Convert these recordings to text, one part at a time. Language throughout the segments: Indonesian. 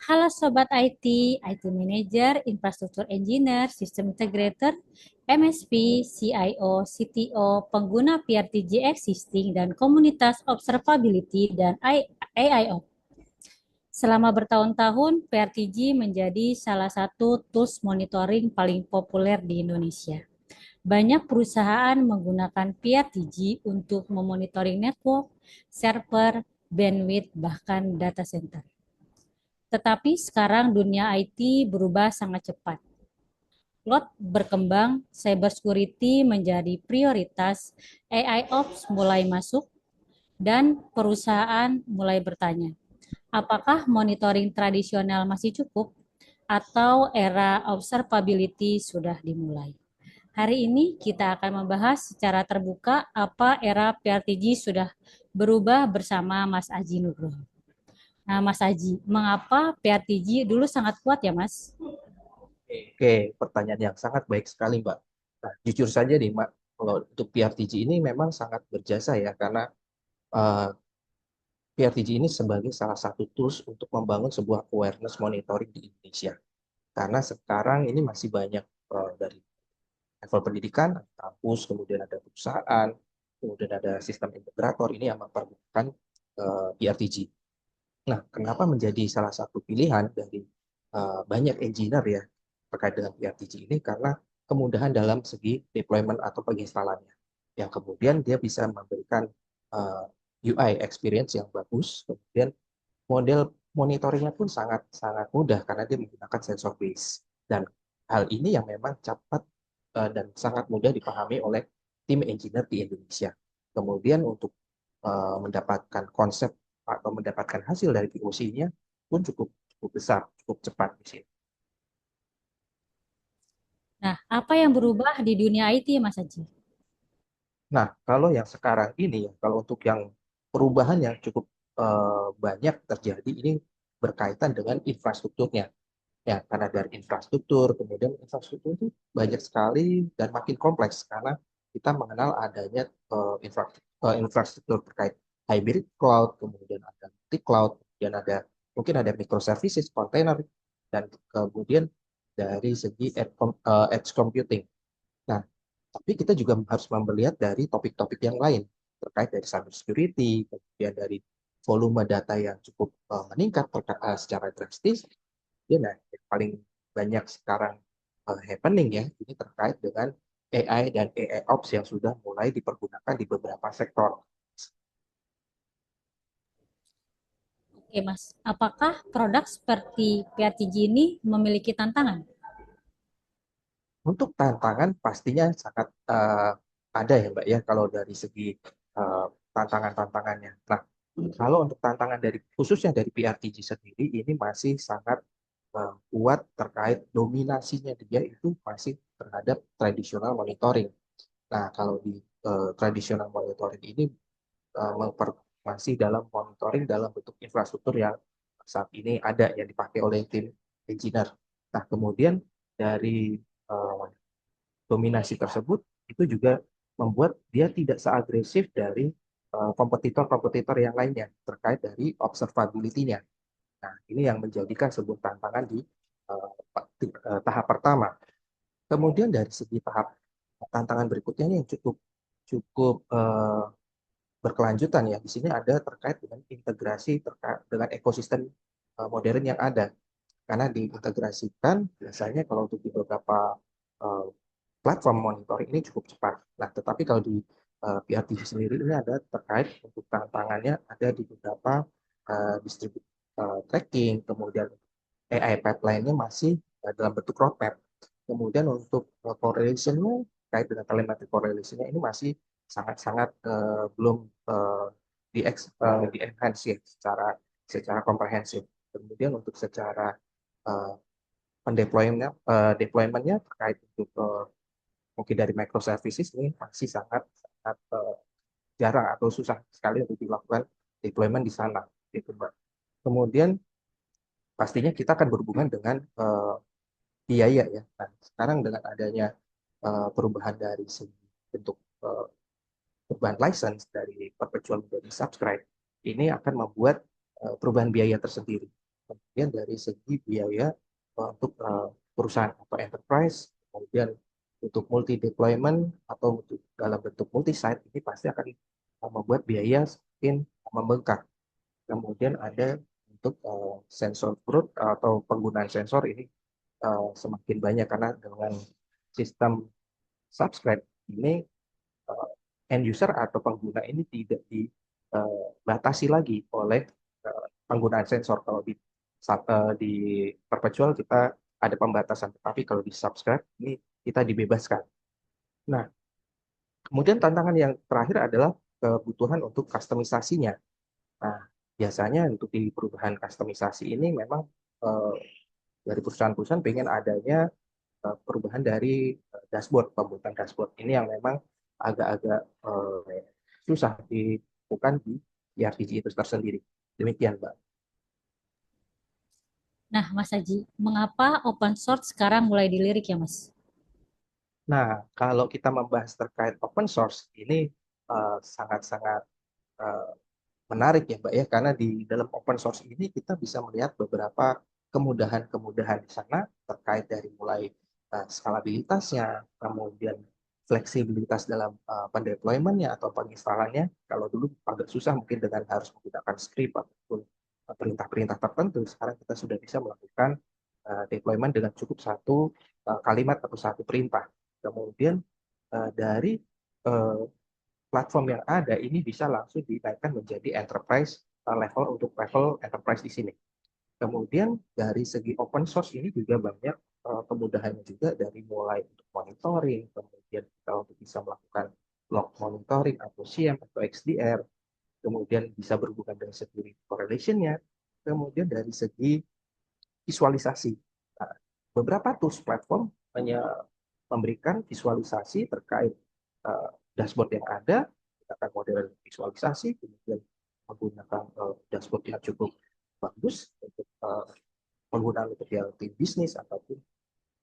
Halo Sobat IT Manager, Infrastructure Engineer, System Integrator, MSP, CIO, CTO, pengguna PRTG existing, dan komunitas observability dan AIOps. Selama bertahun-tahun, PRTG menjadi salah satu tools monitoring paling populer di Indonesia. Banyak perusahaan menggunakan PRTG untuk memonitoring network, server, bandwidth, bahkan data center. Tetapi sekarang dunia IT berubah sangat cepat. Cloud berkembang, cybersecurity menjadi prioritas, AI Ops mulai masuk, dan perusahaan mulai bertanya, apakah monitoring tradisional masih cukup atau era observability sudah dimulai? Hari ini kita akan membahas secara terbuka apa era PRTG sudah berubah bersama Mas Aji Nugroho. Nah, Mas Aji, mengapa PRTG dulu sangat kuat ya, Mas? Oke, pertanyaan yang sangat baik sekali, Mbak. Nah, jujur saja nih, Mbak, kalau untuk PRTG ini memang sangat berjasa ya, karena eh, PRTG ini sebagai salah satu tools untuk membangun sebuah awareness monitoring di Indonesia. Karena sekarang ini masih banyak dari level pendidikan, kampus, kemudian ada perusahaan, kemudian ada sistem integrator ini yang mempergunakan PRTG. Nah, kenapa menjadi salah satu pilihan dari banyak engineer ya terkait dengan PRTG ini? Karena kemudahan dalam segi deployment atau penginstalannya. Yang kemudian dia bisa memberikan uh, UI experience yang bagus. Kemudian model monitoringnya pun sangat sangat mudah karena dia menggunakan sensor base. Dan hal ini yang memang cepat dan sangat mudah dipahami oleh tim engineer di Indonesia. Kemudian untuk mendapatkan konsep atau mendapatkan hasil dari POC-nya pun cukup cukup besar, cukup cepat di sini. Nah, apa yang berubah di dunia IT, Mas Aji? Nah, kalau yang sekarang ini ya, kalau untuk yang perubahan yang cukup banyak terjadi ini berkaitan dengan infrastrukturnya. Ya, karena dari infrastruktur, kemudian infrastruktur itu banyak sekali dan makin kompleks karena kita mengenal adanya infrastruktur terkait hybrid cloud, kemudian ada multi cloud, kemudian ada mungkin ada microservices, container, dan kemudian dari segi edge computing. Nah, tapi kita juga harus melihat dari topik-topik yang lain terkait dari cyber security, kemudian dari volume data yang cukup meningkat secara drastis. Ya, nah, yang paling banyak sekarang happening ya, ini terkait dengan AI dan AI Ops yang sudah mulai dipergunakan di beberapa sektor. Oke, Mas. Apakah produk seperti PRTG ini memiliki tantangan? Untuk tantangan pastinya sangat ada ya Mbak ya, kalau dari segi eh, tantangan-tantangannya. Nah, kalau untuk tantangan dari khususnya dari PRTG sendiri ini masih sangat kuat terkait dominasinya dia itu masih terhadap tradisional monitoring. Nah, kalau di tradisional monitoring ini masih dalam monitoring dalam bentuk infrastruktur yang saat ini ada yang dipakai oleh tim engineer. Nah, kemudian dari uh, dominasi tersebut itu juga membuat dia tidak seagresif dari kompetitor-kompetitor yang lainnya terkait dari observability-nya. Nah, ini yang menjadikan sebuah tantangan di tahap pertama. Kemudian dari segi tahap tantangan berikutnya ini yang cukup cukup berkelanjutan ya. Di sini ada terkait dengan integrasi terkait dengan ekosistem modern yang ada. Karena diintegrasikan biasanya kalau untuk di beberapa uh, platform monitoring ini cukup cepat. Nah, tetapi kalau di PRTG sendiri ini ada terkait untuk tantangannya ada di beberapa distribut tracking, kemudian AI pipeline-nya masih dalam bentuk roadmap. Kemudian untuk correlation-nya terkait dengan telemetry correlation-nya ini masih sangat-sangat belum di-enhance ya secara komprehensif. Kemudian untuk secara uh, deployment-nya terkait untuk mungkin dari microservices ini masih sangat sangat jarang atau susah sekali untuk dilakukan deployment di sana gitu Mbak. Kemudian pastinya kita akan berhubungan dengan biaya ya. Nah, sekarang dengan adanya perubahan dari segi bentuk perubahan license dari perpetual menjadi subscribe, ini akan membuat perubahan biaya tersendiri. kemudian dari segi biaya untuk perusahaan atau enterprise, kemudian untuk multi deployment atau untuk dalam bentuk multi site ini pasti akan membuat biaya semakin membengkak. Kemudian ada untuk sensor growth atau penggunaan sensor ini semakin banyak karena dengan sistem subscribe ini end user atau pengguna ini tidak dibatasi lagi oleh penggunaan sensor. Kalau di perpetual kita ada pembatasan, tapi kalau di subscribe ini kita dibebaskan. Nah, kemudian tantangan yang terakhir adalah kebutuhan untuk kustomisasinya. Nah, biasanya untuk di perubahan kustomisasi ini memang eh, dari perusahaan-perusahaan pengen adanya perubahan dari dashboard, pembuatan dashboard ini yang memang agak-agak susah dilakukan di ERTG itu tersendiri. Demikian, Mbak. Nah, Mas Haji, mengapa open source sekarang mulai dilirik ya, Mas? Nah, kalau kita membahas terkait open source, ini sangat-sangat uh, menarik ya, Mbak ya, karena di dalam open source ini kita bisa melihat beberapa kemudahan-kemudahan di sana terkait dari mulai skalabilitasnya, kemudian fleksibilitas dalam pendeploymentnya atau penginstalannya. Kalau dulu agak susah mungkin dengan harus menggunakan script ataupun perintah-perintah tertentu, sekarang kita sudah bisa melakukan deployment dengan cukup satu kalimat atau satu perintah. Kemudian dari uh, platform yang ada ini bisa langsung dinaikkan menjadi enterprise level untuk level enterprise di sini. Kemudian dari segi open source ini juga banyak kemudahannya juga dari mulai untuk monitoring, kemudian kita untuk bisa melakukan log monitoring atau SIEM atau XDR, kemudian bisa berhubungan dengan security correlation-nya, kemudian dari segi visualisasi. Nah, beberapa tools platform hanya memberikan visualisasi terkait dashboard yang ada, menggunakan model visualisasi, kemudian menggunakan dashboard yang cukup bagus untuk penggunaan untuk yang tim bisnis ataupun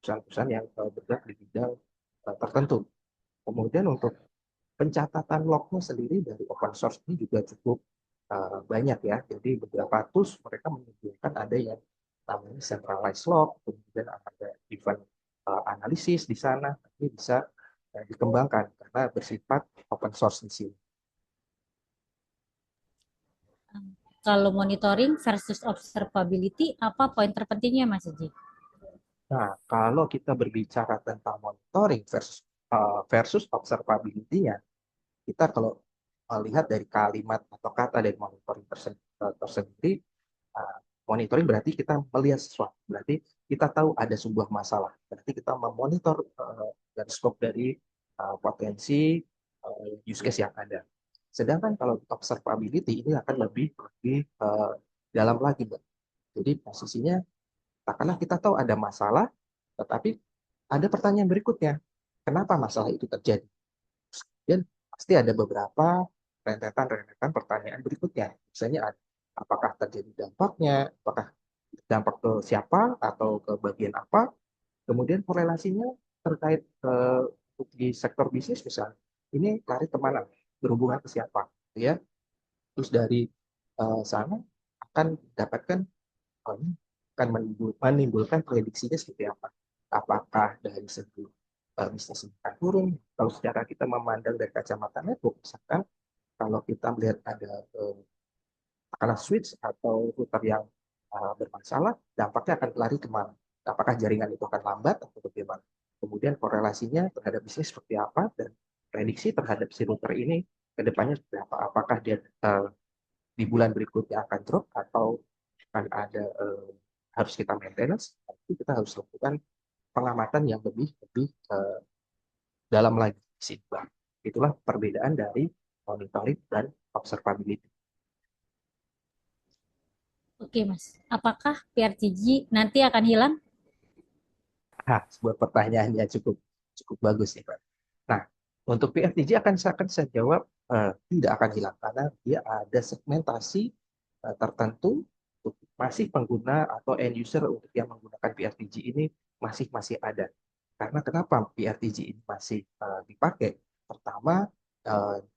perusahaan-perusahaan yang bergerak di bidang tertentu. Kemudian untuk pencatatan lognya sendiri dari open source ini juga cukup banyak ya. Jadi beberapa tools mereka menyediakan ada yang namanya centralized log, kemudian ada event analisis di sana. Ini bisa dikembangkan karena bersifat open source di sini. Kalau monitoring versus observability, apa poin terpentingnya, Mas Haji? Nah, kalau kita berbicara tentang monitoring versus observability-nya, kita kalau melihat dari kalimat atau kata dari monitoring tersendiri, monitoring berarti kita melihat sesuatu, berarti kita tahu ada sebuah masalah, berarti kita memonitor dan scope dari potensi use case yang ada. Sedangkan kalau observability ini akan lebih dalam lagi, Mbak. Jadi posisinya, katakanlah kita tahu ada masalah, tetapi ada pertanyaan berikutnya, kenapa masalah itu terjadi? Dan pasti ada beberapa rentetan-rentetan pertanyaan berikutnya. Misalnya, apakah terjadi dampaknya, apakah dampak ke siapa atau ke bagian apa, kemudian korelasinya terkait di sektor bisnis misalnya, ini lari kemana, berhubungan ke siapa, ya. Terus dari sana akan dapatkan akan menimbulkan prediksinya seperti apa. Apakah dari segi bisnis akan turun, kalau secara kita memandang dari kacamata network, misalkan kalau kita melihat ada karena switch atau router yang bermasalah, dampaknya akan lari kemana? Apakah jaringan itu akan lambat atau bagaimana? Kemudian korelasinya terhadap bisnis seperti apa dan prediksi terhadap si router ini ke depannya seperti apa? Apakah dia di bulan berikutnya akan drop atau akan ada harus kita maintenance? Itu kita harus lakukan pengamatan yang lebih lebih dalam lagi sih, Bang. Itulah perbedaan dari monitoring dan observability. Oke, Mas. Apakah PRTG nanti akan hilang? Nah, sebuah pertanyaan yang cukup cukup bagus nih, Pak. Nah, untuk PFTG akan saya jawab tidak akan hilang karena dia ada segmentasi tertentu untuk masih pengguna atau end user untuk yang menggunakan PRTG ini masih masih ada. Karena kenapa PRTG ini masih dipakai? Pertama,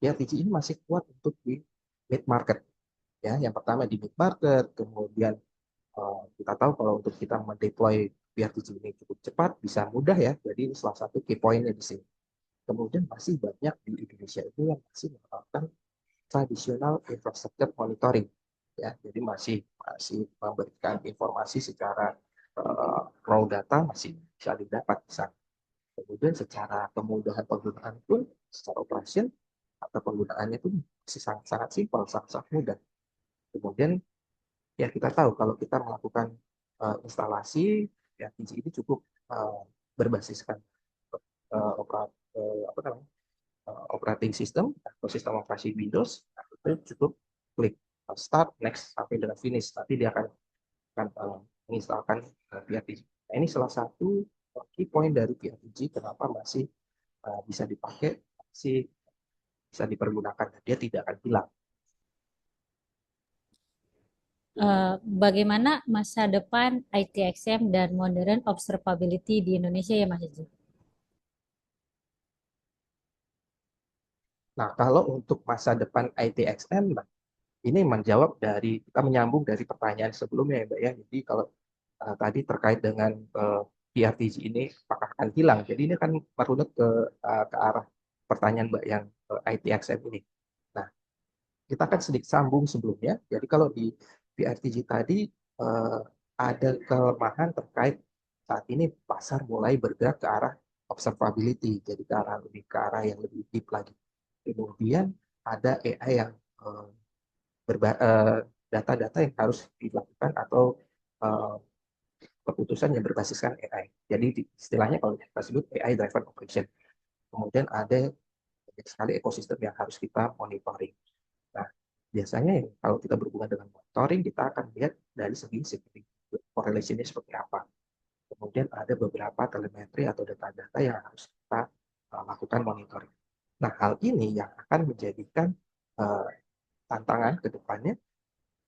PRTG ini masih kuat untuk di mid market. Ya, yang pertama di mid market, kemudian Kita tahu kalau untuk kita mendeploy PRTG ini cukup cepat, bisa mudah ya. Jadi ini salah satu key point-nya di sini. Kemudian masih banyak di Indonesia itu yang masih menerapkan tradisional infrastructure monitoring, ya. Jadi masih masih memberikan informasi secara raw data masih bisa didapat di sana. Kemudian secara kemudahan penggunaan pun, secara operation atau penggunaannya pun masih sangat-sangat simpel, sangat-sangat mudah. Kemudian ya kita tahu kalau kita melakukan instalasi, ya PG ini cukup berbasiskan apa namanya, operating system atau sistem operasi Windows. Nah, itu cukup klik start, next sampai dengan finish. Nanti dia akan menginstalkan PRTG. Nah, ini salah satu key point dari PRTG kenapa masih bisa dipakai, masih bisa dipergunakan, dan dia tidak akan hilang. Bagaimana masa depan ITXM dan modern observability di Indonesia ya Mas Haji? Nah, kalau untuk masa depan ITXM, ini menjawab dari, kita menyambung dari pertanyaan sebelumnya ya Mbak ya. Jadi kalau tadi terkait dengan PRTG ini apakah akan hilang. Jadi ini kan merunut ke arah pertanyaan Mbak yang ITXM ini. Nah, kita kan sedikit sambung sebelumnya. Jadi kalau di PRTG tadi eh, ada kelemahan terkait saat ini pasar mulai bergerak ke arah observability, jadi ke arah lebih ke arah yang lebih deep lagi. Kemudian ada AI yang eh, data-data yang harus dilakukan atau eh, keputusan yang berbasiskan AI. Jadi istilahnya kalau kita sebut AI driven operation. Kemudian ada banyak sekali ekosistem yang harus kita monitoring. Nah, biasanya kalau kita berhubungan dengan monitoring, kita akan lihat dari segi correlation-nya seperti apa. Kemudian ada beberapa telemetri atau data-data yang harus kita lakukan monitoring. Nah, hal ini yang akan menjadikan uh, tantangan ke depannya,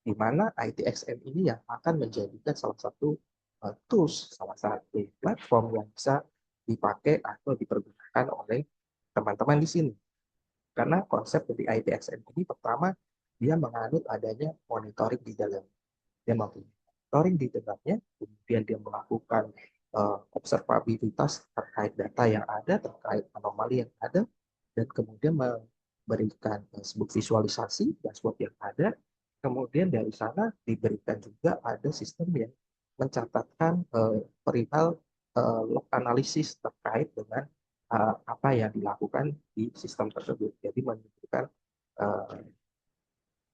di mana ITXM ini yang akan menjadikan salah satu tools, salah satu platform yang bisa dipakai atau dipergunakan oleh teman-teman di sini. Karena konsep dari ITXM ini pertama, dia menganut adanya monitoring di dalam. Dia mempunyai monitoring di dalamnya, kemudian dia melakukan observabilitas terkait data yang ada, terkait anomali yang ada, dan kemudian memberikan sebuah visualisasi dashboard yang ada. Kemudian dari sana diberikan juga ada sistem yang mencatatkan perihal log analisis terkait dengan apa yang dilakukan di sistem tersebut. Jadi menunjukkan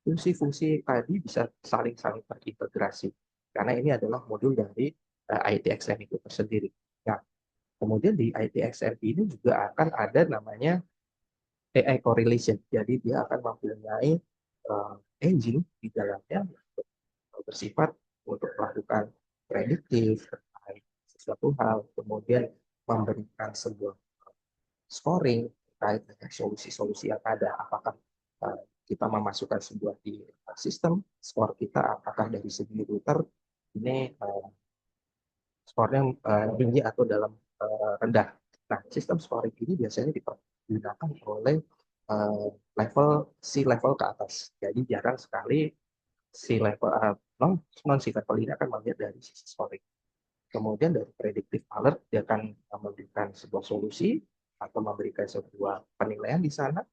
fungsi-fungsi tadi bisa saling-saling terintegrasi. Karena ini adalah modul dari ITXM itu tersendiri. Nah, kemudian di ITXM ini juga akan ada namanya AI correlation. Jadi dia akan mempunyai engine di dalamnya bersifat untuk melakukan prediktif terkait sesuatu hal, kemudian memberikan sebuah scoring terkait dengan solusi-solusi yang ada. Apakah kita memasukkan sebuah di sistem, skor kita apakah dari segi router ini skornya tinggi atau dalam rendah. Nah, sistem scoring ini biasanya digunakan oleh uh, level level ke atas. Jadi jarang sekali si level non non si level ini akan melihat dari sisi scoring. Kemudian dari predictive alert dia akan memberikan sebuah solusi atau memberikan sebuah penilaian di sana.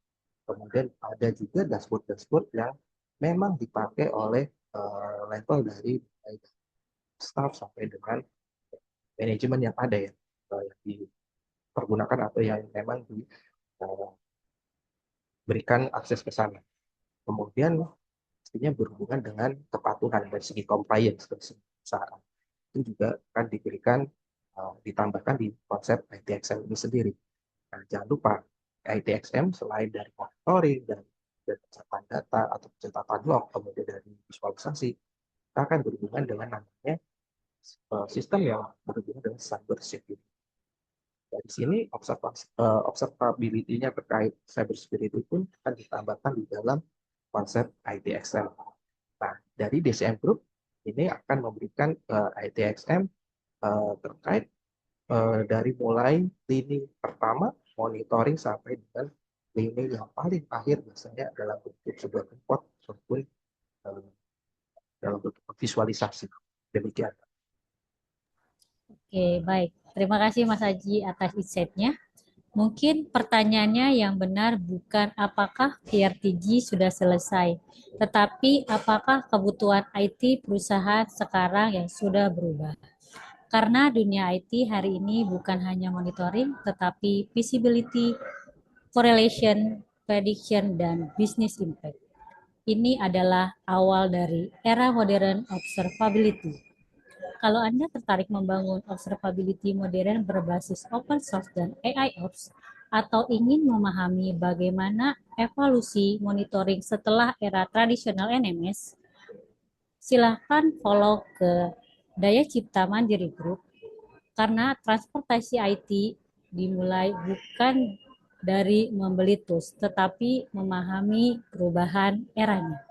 Kemudian ada juga dashboard-dashboard yang memang dipakai oleh level dari staff sampai dengan manajemen yang ada ya, yang dipergunakan atau yang memang diberikan akses ke sana. Kemudian pastinya berhubungan dengan kepatuhan dari segi compliance dari segi perusahaan. Itu juga akan diberikan ditambahkan di konsep ITXM ini sendiri. Nah, jangan lupa ITXM selain dari monitoring dan pencatatan data atau pencatatan log, kemudian dari visualisasi, kita akan berhubungan dengan namanya sistem yang berhubungan dengan cyber security. Dari sini observability-nya terkait cyber security pun akan ditambahkan di dalam konsep ITXM. Nah, dari DCM Group ini akan memberikan ITXM terkait dari mulai lini pertama monitoring sampai dengan lini yang paling akhir biasanya dalam bentuk sebuah report ataupun dalam bentuk visualisasi. Demikian. Oke, baik. Terima kasih Mas Haji atas insight-nya. Mungkin pertanyaannya yang benar bukan apakah PRTG sudah selesai, tetapi apakah kebutuhan IT perusahaan sekarang yang sudah berubah. Karena dunia IT hari ini bukan hanya monitoring, tetapi visibility, correlation, prediction, dan business impact. Ini adalah awal dari era modern observability. Kalau Anda tertarik membangun observability modern berbasis open source dan AI Ops, atau ingin memahami bagaimana evolusi monitoring setelah era tradisional NMS, silakan follow ke Daya Cipta Mandiri Group, karena transportasi IT dimulai bukan dari membeli tools, tetapi memahami perubahan eranya.